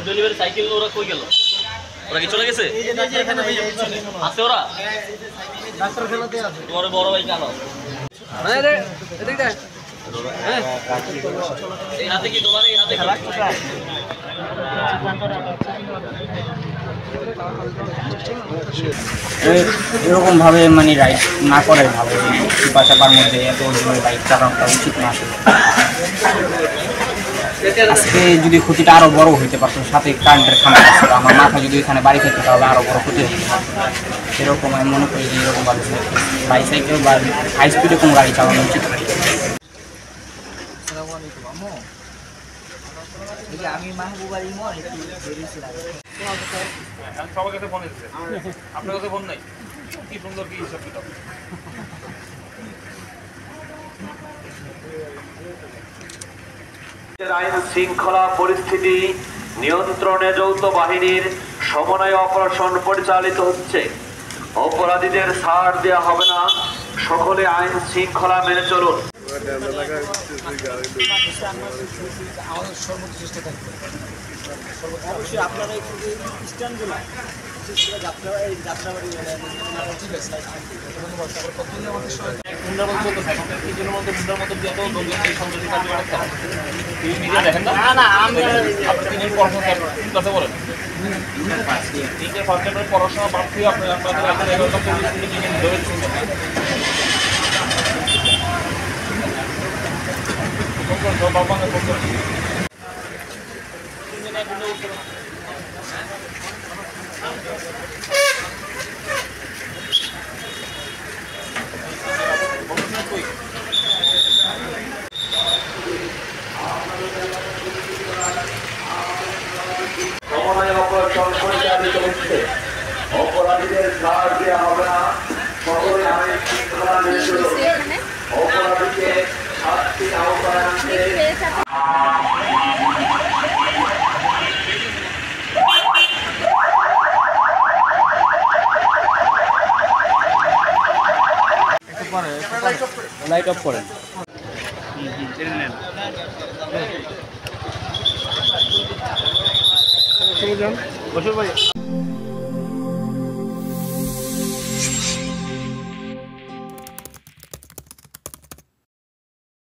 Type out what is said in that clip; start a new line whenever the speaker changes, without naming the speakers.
Delivery cycle ওরা কই গেল? ওরা কি চলে গেছে? আছে ওরা? তোমার বড় ভাই কালো। এই হাতে কি তোমার? এই হাতে খেলা
এরকম ভাবে মানে রাইড না করাই ভালো। চাপার মধ্যে এত বাইক চালানোটা উচিত না। আজকে যদি ক্ষতিটা আরো বড় হইতে পারতো, সাথে কারেন্টের খাম্বা ছিল, আমার মাথা যদি এখানে বাড়ি থাকতো তাহলে আরো বড় ক্ষতি হতে পারতো। সেরকম আমি মনে করি যে এরকম ভাবে বাইসাইকেল বা হাই স্পিডে কোনো গাড়ি চালানো উচিত।
আমি মাহবুবার ইমন
সবার কাছে ফোন এসেছে, আপনার কাছে ফোন নাই? কি সুন্দর কি হিসাব কিতাব।
আইন শৃঙ্খলা পরিস্থিতি নিয়ন্ত্রণে যৌথ বাহিনীর সমন্বয় অপারেশন পরিচালিত হচ্ছে। অপরাধীদের ছাড় দেওয়া হবে না, সকলে আইন শৃঙ্খলা মেনে চলুন।
আমাদের সর্বোচ্চ চেষ্টা থাকবে। অবশ্যই আপনারা একটু স্ট্যান্ডগুলো যাত্রাবাড়ি ঠিক আছে।
পড়াশোনা বাদ দিয়ে
সমন্বয় অপারেশন পরিচালিত হচ্ছে। অপরাধীদের ছাড় দেওয়া হবে না, সকলে আইন শৃঙ্খলা মেনে চলুন। অপরাধীকে শাস্তির আওতায় আনতে
লাইট অফ করেন।
বসুন ভাই।